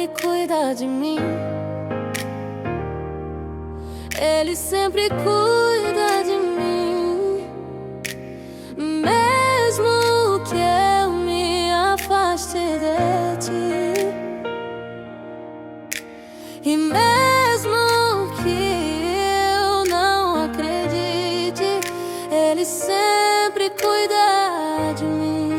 Ele cuida de mim. Ele sempre cuida de mim. Mesmo que eu me afaste de ti, e mesmo que eu não acredite, Ele sempre cuida de mim.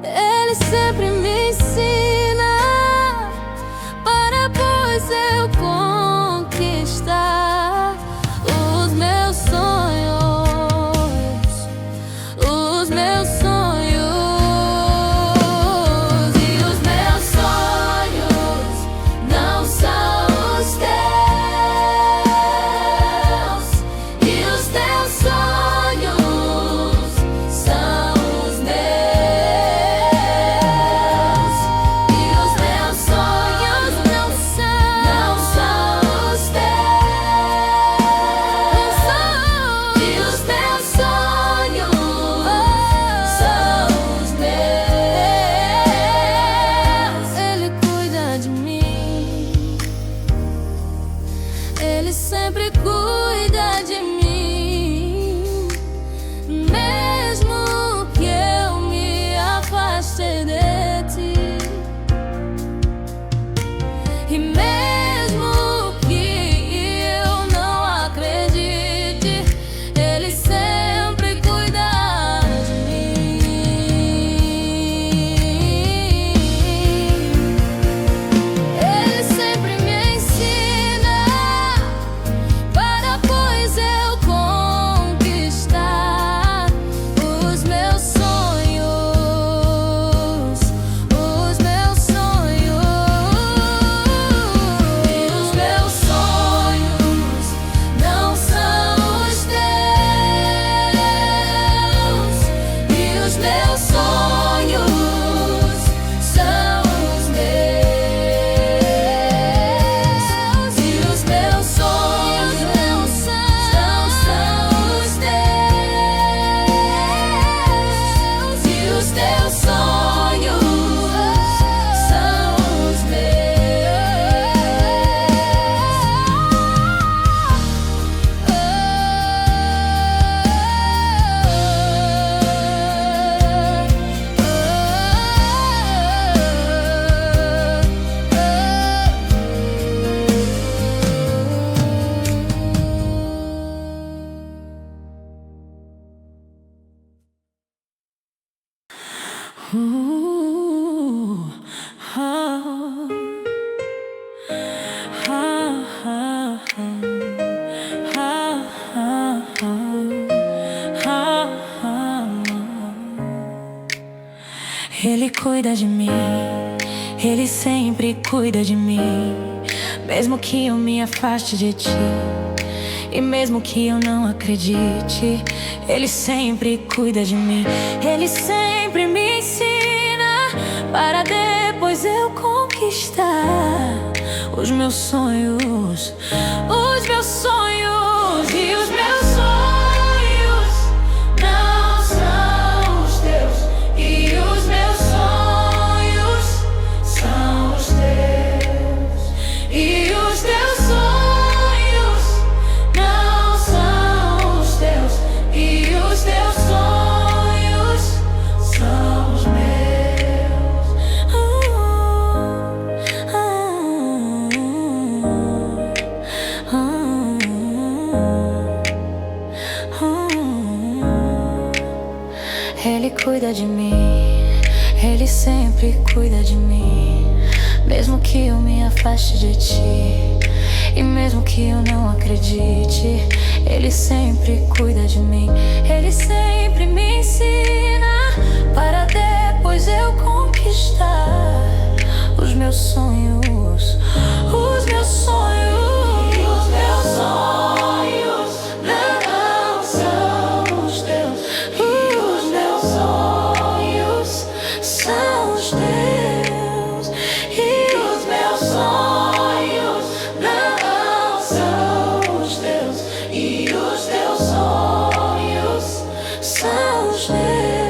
Ele sempre me ensina para depois eu conquistar os meus sonhos, os meus sonhos. E os meus sonhos não são os teus, e os teus sonhos são os meus. E os meus sonhos não são os teus, e os teus sonhos são os meus. Ele cuida de mim. Ele sempre cuida de mim. Mesmo que eu me afaste de ti, e mesmo que eu não acredite, Ele sempre cuida de mim. Ele sempre me ensina para depois eu conquistar os meus sonhos, os meus sonhos. E os meus sonhos não são os teus, e os meus sonhos são os meus. E os meus sonhos não são os teus, e os teus sonhos são os Ele cuida de mim, Ele sempre cuida de mim. Mesmo que eu me afaste de ti, e mesmo que eu não acredite, Ele sempre cuida de mim. Ele sempre me ensina para depois eu conquistar os meus sonhos, os meus sonhos. E os meus sonhos não são os teus, e os meus sonhos são os teus. E os teus sonhos não são os teus, e os teus sonhos são os meus. Ele cuida de mim, Ele sempre cuida de mim. Mesmo que eu me afaste de ti, e mesmo que eu não acredite, Ele sempre cuida de mim. Ele sempre me ensina para depois eu conquistar os meus sonhos, os meus sonhos. Os meus sonhos não são os teus, e os meus sonhos são os teus. E os meus sonhos não são os teus, e os teus sonhos são os meus.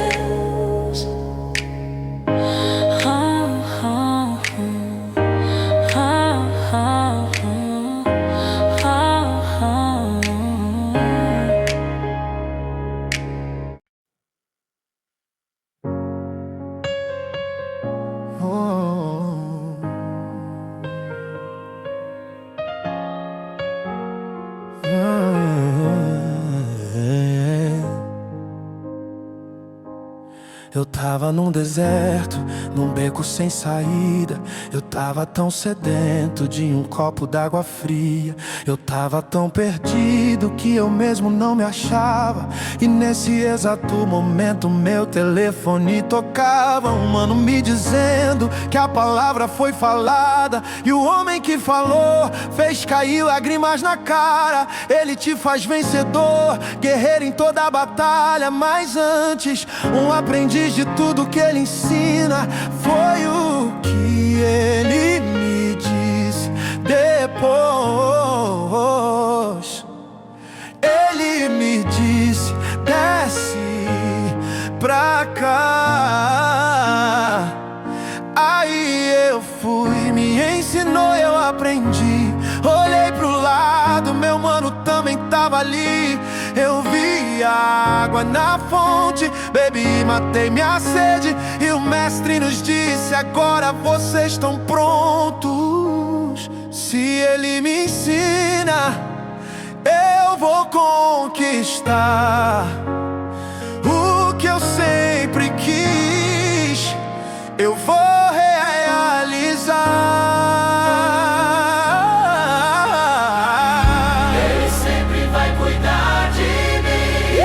tava num deserto, num beco sem saída. Eu tava tão sedento de um copo d'água fria. Eu tava tão perdido que eu mesmo não me achava. E nesse exato momento meu telefone tocava. Um mano me dizendo que a palavra foi falada. E o homem que falou fez cair lágrimas na cara. Ele te faz vencedor, guerreiro em toda a batalha. Mas antes, um aprendiz de tudo que ele ensina. Foi o que ele me disse depois. Ele me disse: desce pra cá. Aí eu fui, me ensinou, eu aprendi. Olhei pro lado, meu mano também tava ali. Eu vi a água na fonte, bebi, matei minha sede. E o mestre nos disse: agora vocês estão prontos. Se ele me ensina, eu vou conquistar o que eu sempre quis. Eu vou realizar. Ele sempre vai cuidar de mim.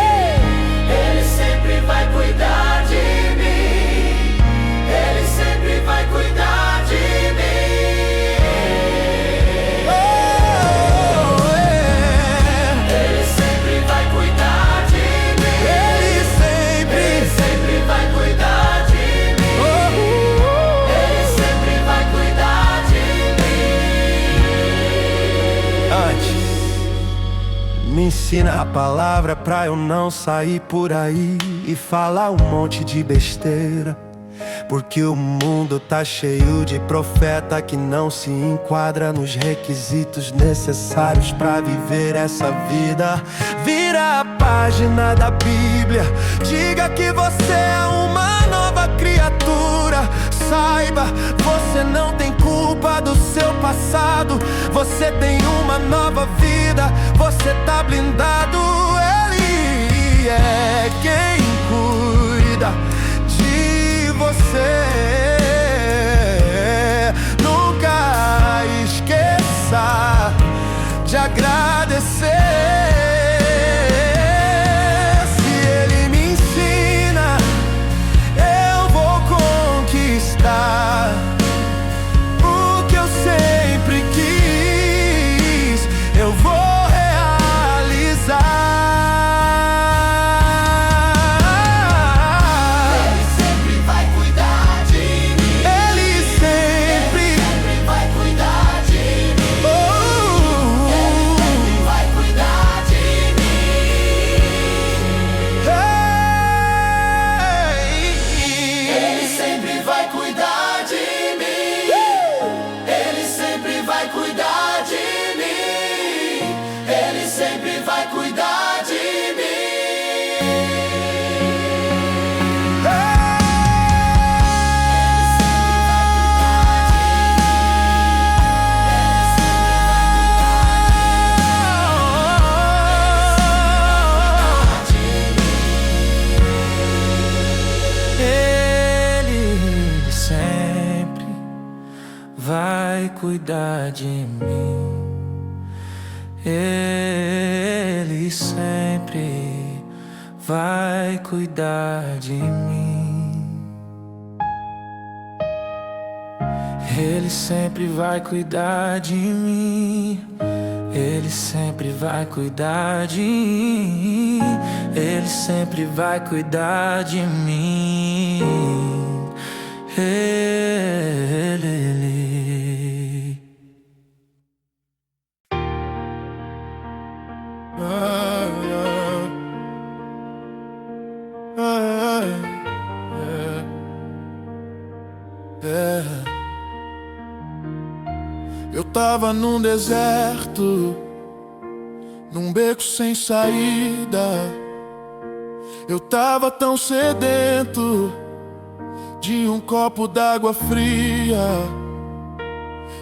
Ele sempre vai cuidar de mim. Ele sempre vai cuidar de mim. Ele sempre vai cuidar de mim. Ele sempre vai cuidar de mim. Ele sempre vai cuidar de mim. Antes, me ensina a palavra pra eu não sair por aí e falar um monte de besteira. Porque o mundo tá cheio de profeta que não se enquadra nos requisitos necessários pra viver essa vida. Vira a página da Bíblia, diga que você é uma nova criatura. Saiba, você não tem culpa do seu passado. Você tem uma nova vida, você tá blindado. Ele é quem cuida de você. Nunca esqueça de agradecer. Se ele me ensina, eu vou conquistar o que eu sempre quis. Eu vou realizar. Ele sempre vai cuidar de mim. Ele sempre Vai cuidar de mim. Vai cuidar de mim. Ele sempre vai cuidar de mim. Ele sempre vai cuidar de mim. Ele sempre vai cuidar de mim. Ele sempre vai cuidar de mim. Ele sempre vai cuidar de mim. Ele sempre vai cuidar de mim. Ele sempre vai cuidar de mim. Ele sempre vai cuidar de mim. Ele. Eu tava num deserto, num beco sem saída. Eu tava tão sedento de um copo d'água fria.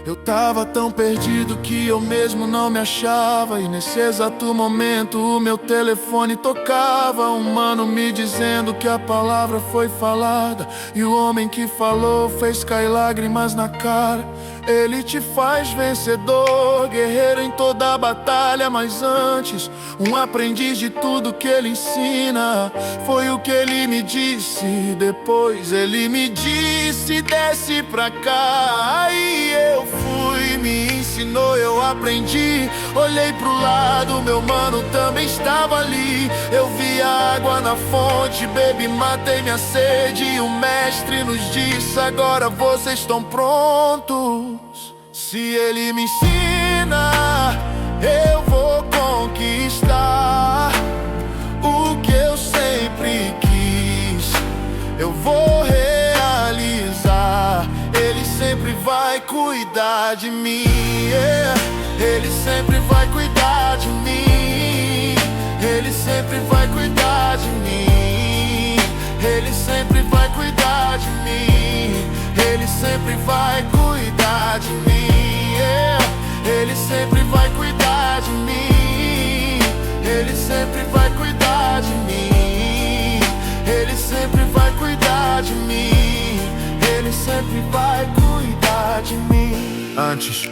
Eu tava tão perdido que eu mesmo não me achava. E nesse exato momento o meu telefone tocava. Um mano me dizendo que a palavra foi falada, e o homem que falou fez cair lágrimas na cara. Ele te faz vencedor, guerreiro em toda a batalha. Mas antes, um aprendiz de tudo que ele ensina. Foi o que ele me disse. Depois ele me disse: desce pra cá. Aí eu fui, me ensinou, eu aprendi. Olhei pro lado, meu mano também estava ali. Eu vi a água na fonte, bebi, matei minha sede. E o mestre nos disse: agora vocês estão prontos. Se ele me ensina, eu vou conquistar o que eu sempre quis. Eu vou realizar. Ele sempre vai cuidar de mim, yeah. Ele sempre vai cuidar de mim. Ele sempre vai cuidar de mim. Ele sempre vai cuidar de mim. Ele sempre vai cuidar de mim, yeah. Ele sempre vai cuidar de mim. Ele sempre vai cuidar de mim. Ele sempre vai cuidar de mim. Ele sempre vai cuidar de mim. Antes,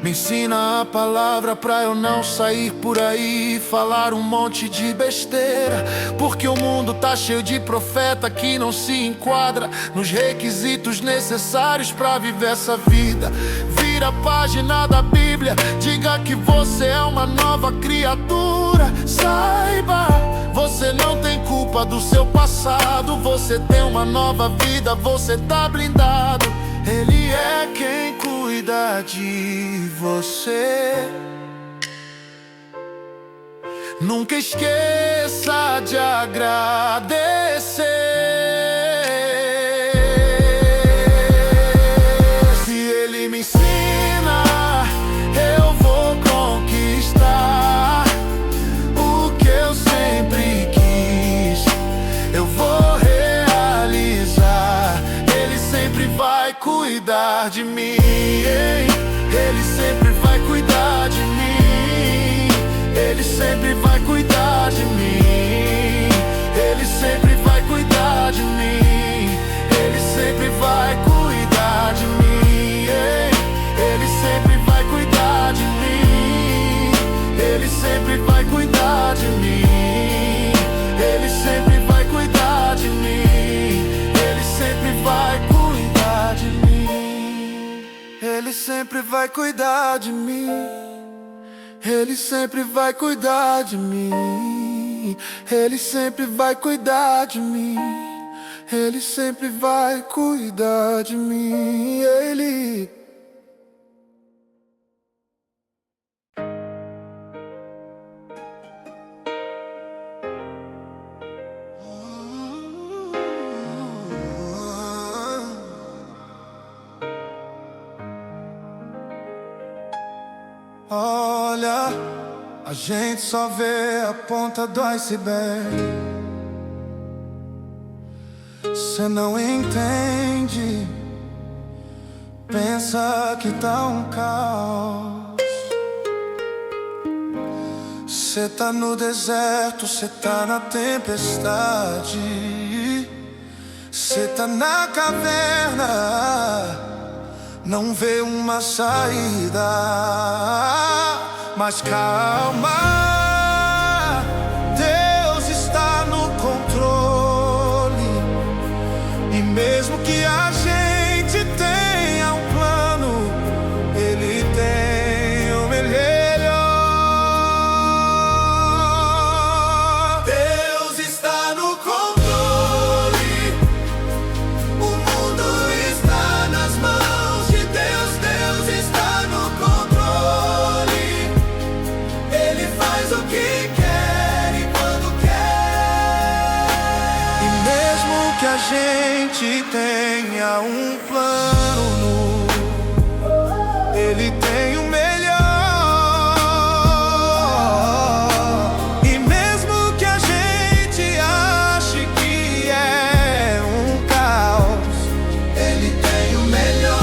me ensina a palavra pra eu não sair por aí e falar um monte de besteira. Porque o mundo tá cheio de profeta que não se enquadra nos requisitos necessários pra viver essa vida. Vira a página da Bíblia, diga que você é uma nova criatura. Saiba, você não tem culpa do seu passado. Você tem uma nova vida, você tá blindado. Ele é quem cuida de você. Nunca esqueça de agradecer. Se ele me ensina, eu vou conquistar o que eu sempre quis. Eu vou realizar. Ele sempre vai cuidar de mim, ele sempre vai cuidar de mim. Ele sempre vai cuidar de mim. Ele sempre vai cuidar de mim. Ele sempre vai cuidar de mim, ele sempre vai cuidar de mim. Ele sempre vai cuidar de mim. Ele sempre vai cuidar de mim. Ele sempre vai cuidar de mim. Ele sempre vai cuidar de mim. Ele sempre vai cuidar de mim. Ele sempre vai cuidar de mim. Ele sempre vai cuidar de mim. Ele... Olha, a gente só vê a ponta do iceberg. Cê não entende, pensa que tá um caos. Cê tá no deserto, cê tá na tempestade. Cê tá na caverna, não vê uma saída. Mas calma, Deus está no controle. E mesmo que a gente tenha um plano, Ele tem o melhor. Deus está no controle. O mundo está nas mãos de Deus. Deus está no controle. Ele faz o que quer e quando quer. E mesmo que a gente tenha um plano, Ele tem o melhor. E mesmo que a gente ache que é um caos, Ele tem o melhor.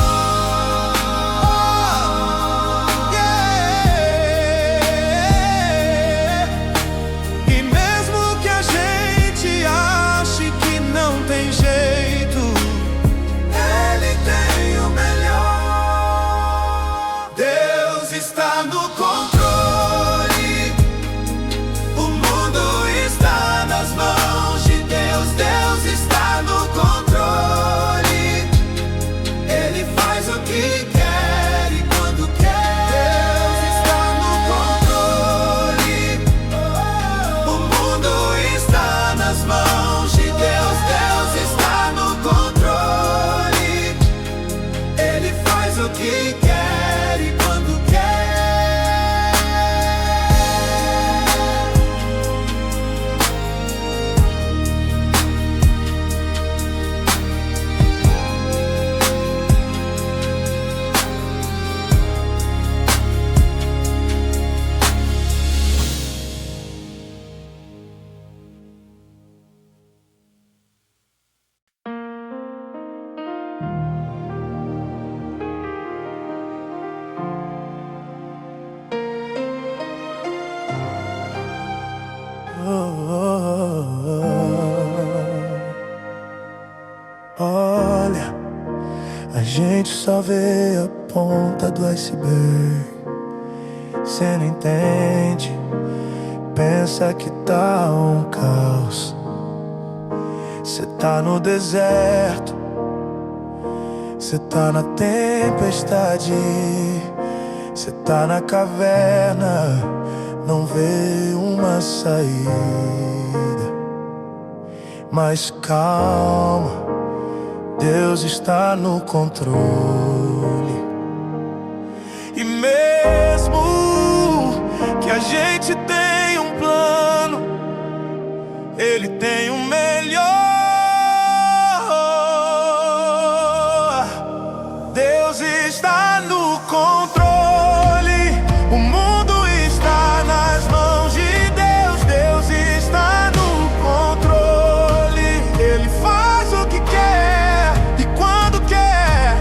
olha, a gente só vê a ponta do iceberg. Cê não entende, pensa que tá um caos. Cê tá no deserto, cê tá na tempestade, cê tá na caverna, não vê uma saída. Mas calma, Deus está no controle. E mesmo que a gente tenha um plano, Ele tem o melhor. Deus está no controle. O mundo está nas mãos de Deus. Deus está no controle. Ele faz o que quer e quando quer.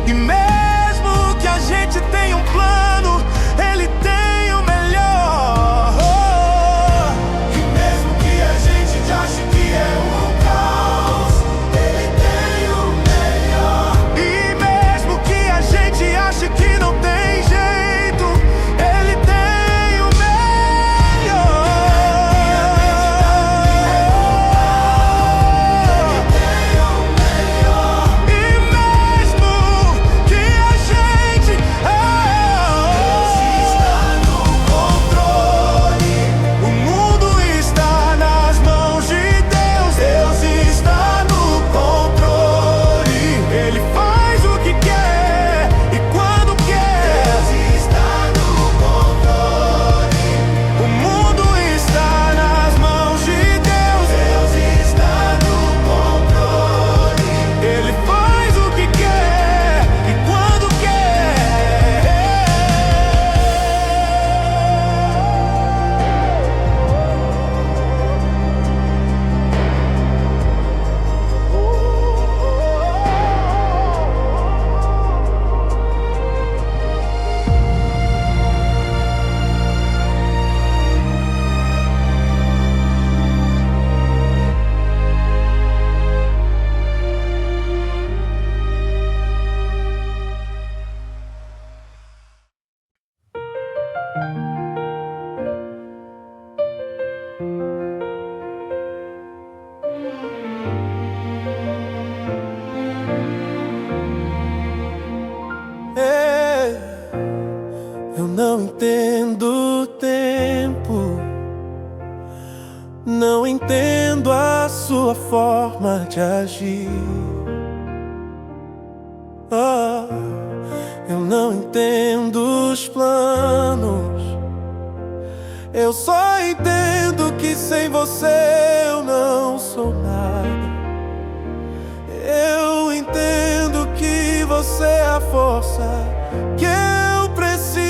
E mesmo que a gente tenha um plano, Ele tem o melhor. E mesmo que a gente ache que é um caos, Ele tem o melhor. E mesmo que a gente ache que não tem jeito, Ele tem o melhor. E mesmo que a gente está no controle. O mundo está nas mãos de Deus. Deus está no controle. Ele faz o que quer e quando quer. Deus está no controle. O mundo está nas mãos de Deus. Deus está no controle. Ele faz o que quer e quando quer. Eu não entendo o tempo, não entendo a sua forma de agir. Eu não entendo os planos, eu só entendo que sem você eu não sou nada. Eu entendo que você é a força que eu preciso,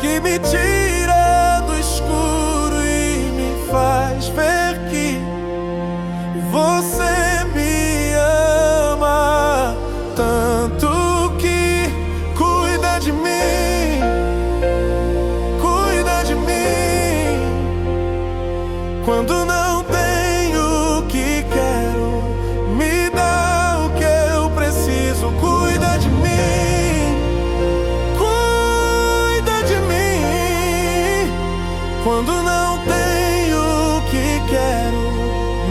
que me tira do escuro e me faz ver que você me ama tanto que cuida de mim, cuida de mim. Quando não tenho o que quero, me dá o que eu preciso. Cuida de mim, cuida de mim. Quando não tenho o que quero,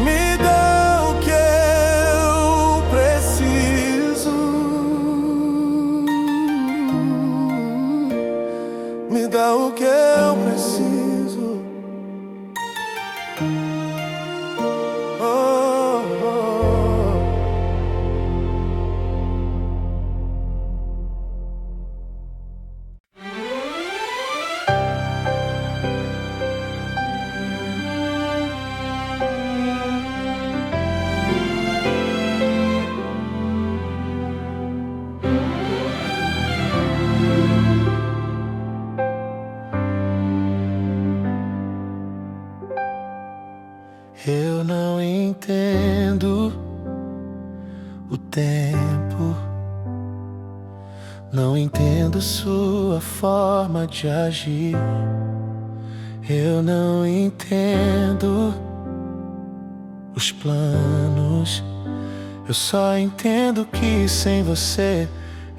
me dá o que eu preciso. Me dá o que eu preciso. Não entendo sua forma de agir. Eu não entendo os planos. Eu só entendo que sem você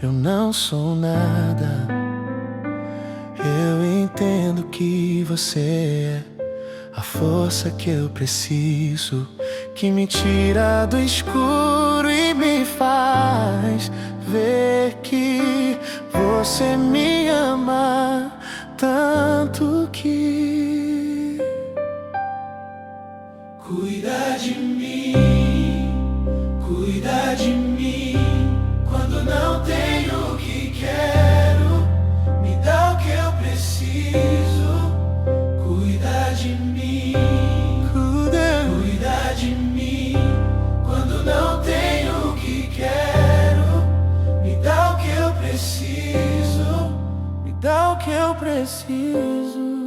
eu não sou nada. Eu entendo que você é a força que eu preciso, que me tira do escuro e me faz ver que você me ama tanto que cuida de mim, cuida de mim. Quando não tenho o que quero, me dá o que eu preciso. Cuida de mim, cuida de mim. Quando não tenho o que quero, me dá o que eu preciso. Me dá o que eu preciso.